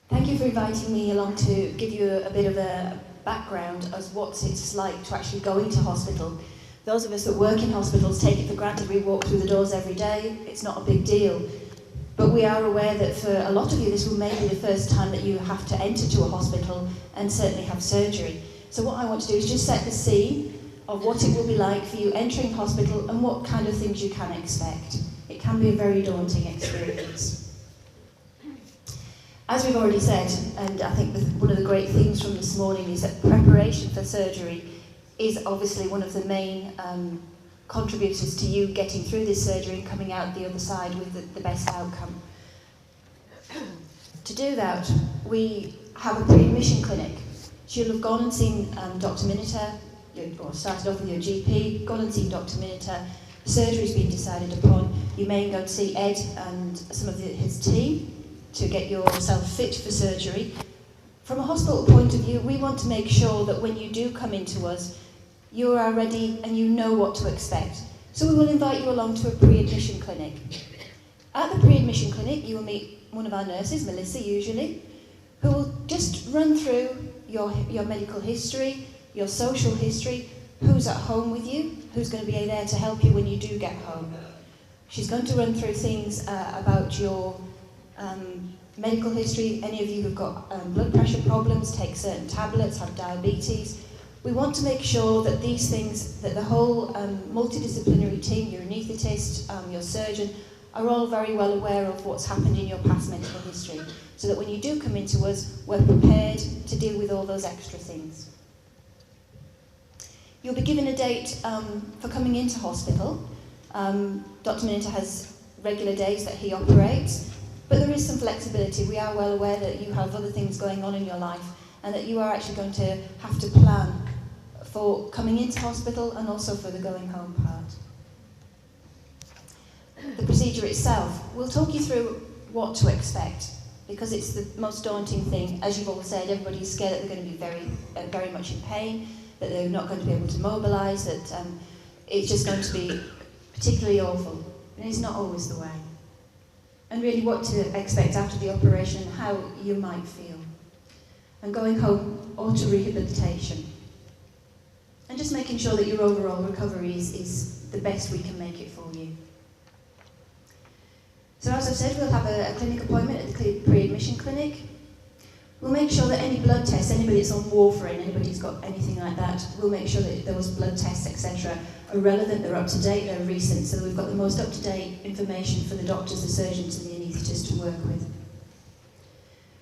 Thank you for inviting me along to give you a bit of a background as what it's like to actually go into hospital. Those of us that work in hospitals take it for granted. We walk through the doors every day. It's not a big deal. But we are aware that for a lot of you, this will maybe be the first time that you have to enter to a hospital and certainly have surgery. So what I want to do is just set the scene of what it will be like for you entering hospital and what kind of things you can expect. It can be a very daunting experience. As we've already said, and I think one of the great themes from this morning is that preparation for surgery is obviously one of the main contributors to you getting through this surgery and coming out the other side with the best outcome. To do that, we have a pre-admission clinic. So you'll have gone and seen Dr. Miniter, or started off with your GP, gone and seen Dr. Miniter, surgery's been decided upon. You may go and see Ed and some of his team to get yourself fit for surgery. From a hospital point of view, we want to make sure that when you do come into us, you are ready and you know what to expect. So we will invite you along to a pre-admission clinic. At the pre-admission clinic, you will meet one of our nurses, Melissa usually, who will just run through your medical history, your social history, who's at home with you, who's going to be there to help you when you do get home. She's going to run through things about your medical history. Any of you who've got blood pressure problems, take certain tablets, have diabetes. We want to make sure that these things, that the whole multidisciplinary team, your anaesthetist, your surgeon, are all very well aware of what's happened in your past medical history, so that when you do come into us, we're prepared to deal with all those extra things. You'll be given a date for coming into hospital. Dr. Miniter has regular days that he operates, but there is some flexibility. We are well aware that you have other things going on in your life and that you are actually going to have to plan for coming into hospital and also for the going home part. The procedure itself, we'll talk you through what to expect, because it's the most daunting thing. As you've all said, everybody's scared that they're going to be very much in pain, that they're not going to be able to mobilise, that it's just going to be particularly awful. And it's not always the way. And really what to expect after the operation and how you might feel. And going home or to rehabilitation. And just making sure that your overall recovery is the best we can make it for you. So as I've said, we'll have a clinic appointment at the pre-admission clinic. We'll make sure that any blood tests, anybody that's on warfarin, anybody who's got anything like that, we'll make sure that those blood tests, etc., are relevant, they're up to date, they're recent, so that we've got the most up-to-date information for the doctors, the surgeons and the anaesthetists to work with.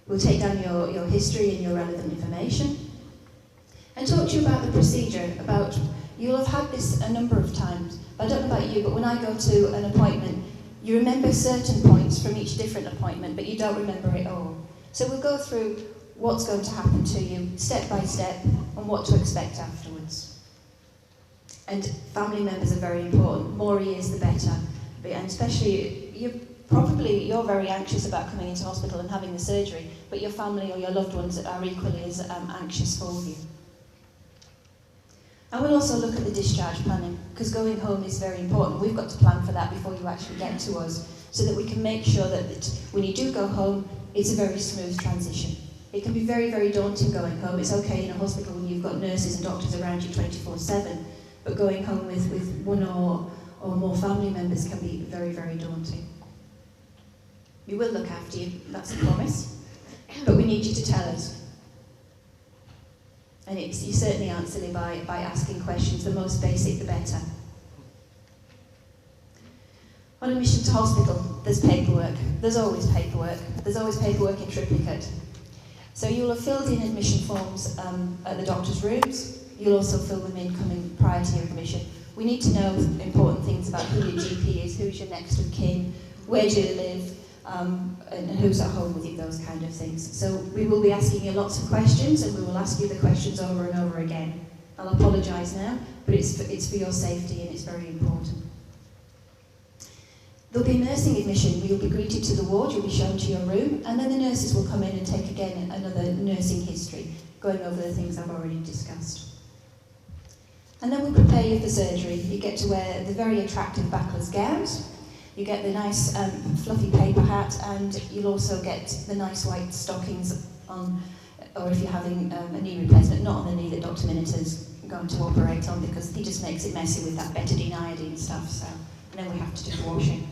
We'll take down your history and your relevant information and talk to you about the procedure. You'll have had this a number of times. I don't know about you, but when I go to an appointment, you remember certain points from each different appointment, but you don't remember it all. So we'll go through what's going to happen to you, step by step, and what to expect afterwards. And family members are very important. More ears, the better. And especially, you're very anxious about coming into hospital and having the surgery, but your family or your loved ones are equally as anxious for you. And we'll also look at the discharge planning, because going home is very important. We've got to plan for that before you actually get to us, so that we can make sure that when you do go home, it's a very smooth transition. It can be very, very daunting going home. It's okay in a hospital when you've got nurses and doctors around you 24/7, but going home with one or more family members can be very, very daunting. We will look after you, that's a promise, but we need you to tell us. And you certainly aren't silly by asking questions. The most basic, the better. On admission to hospital, there's paperwork. There's always paperwork. There's always paperwork in triplicate. So you'll have filled in admission forms at the doctor's rooms. You'll also fill them in coming prior to your admission. We need to know important things about who your GP is, who's your next of kin, where do you live, and who's at home with you, those kind of things. So we will be asking you lots of questions, and we will ask you the questions over and over again. I'll apologise now, but it's for your safety and it's very important. There'll be a nursing admission. You'll be greeted to the ward, you'll be shown to your room, and then the nurses will come in and take again another nursing history, going over the things I've already discussed. And then we'll prepare you for surgery. You get to wear the very attractive backless gowns. You get the nice fluffy paper hat, and you'll also get the nice white stockings on, or if you're having a knee replacement, not on the knee that Dr. Miniter's going to operate on, because he just makes it messy with that betadine iodine stuff, so, and then we have to do the washing.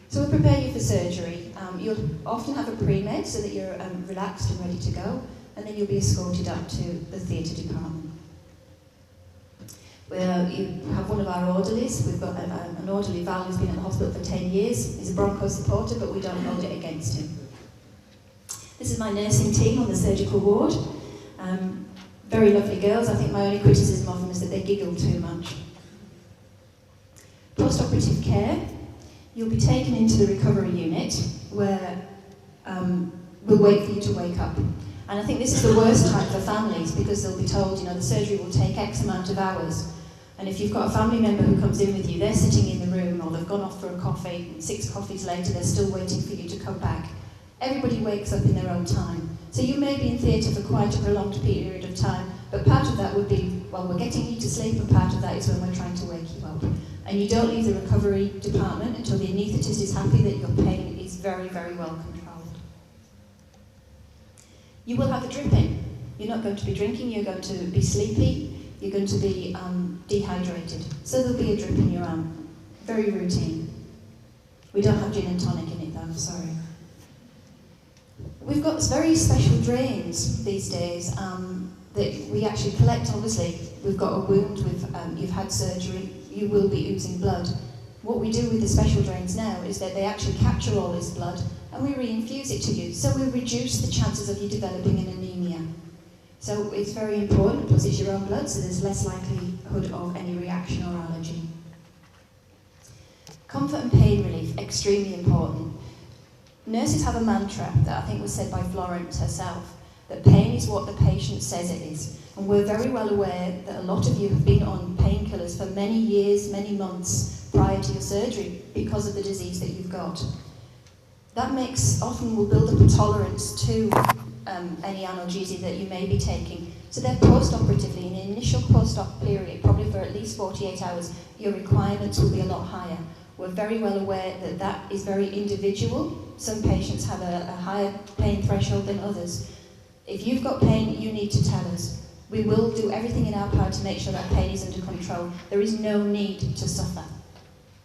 So we'll prepare you for surgery. You'll often have a pre-med so that you're relaxed and ready to go, and then you'll be escorted up to the theatre department. Where you have one of our orderlies. We've got an orderly, Val, who's been at the hospital for 10 years. He's a Bronco supporter, but we don't hold it against him. This is my nursing team on the surgical ward. Very lovely girls. I think my only criticism of them is that they giggle too much. Post-operative care. You'll be taken into the recovery unit where we'll wait for you to wake up. And I think this is the worst time for families, because they'll be told, you know, the surgery will take X amount of hours. And if you've got a family member who comes in with you, they're sitting in the room, or they've gone off for a coffee, and 6 coffees later they're still waiting for you to come back. Everybody wakes up in their own time. So you may be in theatre for quite a prolonged period of time, but part of that would be, well, we're getting you to sleep, and part of that is when we're trying to wake you up. And you don't leave the recovery department until the anaesthetist is happy that your pain is very, very well controlled. You will have a drip in. You're not going to be drinking, you're going to be sleepy, you're going to be dehydrated. So there'll be a drip in your arm. Very routine. We don't have gin and tonic in it though, sorry. We've got very special drains these days that we actually collect, obviously. We've got a wound, you've had surgery, you will be oozing blood. What we do with the special drains now is that they actually capture all this blood and we reinfuse it to you. So we reduce the chances of you developing an anemia. So it's very important, plus it's your own blood, so there's less likelihood of any reaction or allergy. Comfort and pain relief, extremely important. Nurses have a mantra that I think was said by Florence herself, that pain is what the patient says it is. And we're very well aware that a lot of you have been on painkillers for many years, many months prior to your surgery because of the disease that you've got. That often will build up a tolerance to any analgesia that you may be taking. So then post-operatively, in the initial post-op period, probably for at least 48 hours, your requirements will be a lot higher. We're very well aware that that is very individual. Some patients have a higher pain threshold than others. If you've got pain, you need to tell us. We will do everything in our power to make sure that pain is under control. There is no need to suffer.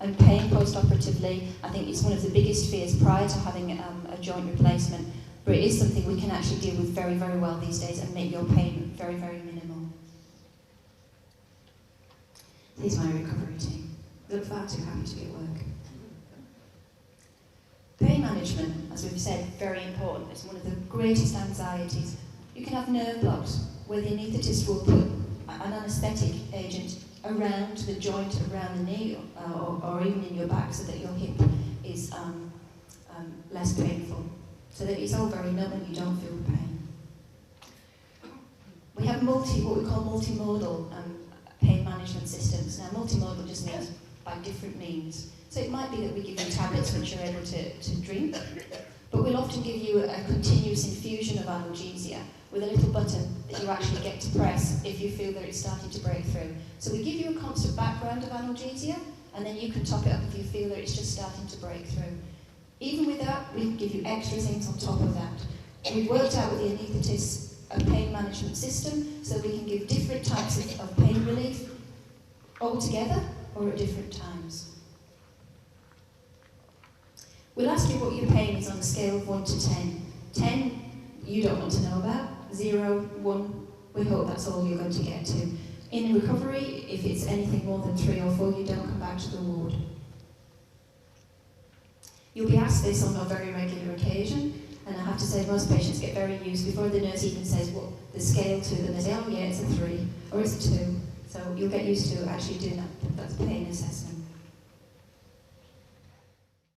And pain post-operatively, I think it's one of the biggest fears prior to having a joint replacement. But it is something we can actually deal with very, very well these days and make your pain very, very minimal. Here's my recovery team. They look far too happy to be at work. Pain management, as we've said, very important. It's one of the greatest anxieties. You can have nerve blocks where the anaesthetist will put an anaesthetic agent around the joint, around the knee, or even in your back, so that your hip is less painful. So that it's all very numb and you don't feel the pain. We have what we call multimodal pain management systems. Now, multimodal just means by different means. So it might be that we give you tablets which you're able to drink, but we'll often give you a continuous infusion of analgesia with a little button that you actually get to press if you feel that it's starting to break through. So we give you a constant background of analgesia, and then you can top it up if you feel that it's just starting to break through. Even with that, we can give you extra things on top of that. We've worked out with the anaesthetist a pain management system, so we can give different types of pain relief all together or at different times. We'll ask you what your pain is on a scale of 1 to 10. 10, you don't want to know about. 0, 1, we hope that's all you're going to get to. In recovery, if it's anything more than 3 or 4, you don't come back to the ward. You'll be asked this on a very regular occasion, and I have to say most patients get very used before the nurse even says what the scale to them. They say, oh yeah, it's a 3, or it's a 2. So you'll get used to actually doing that pain assessment.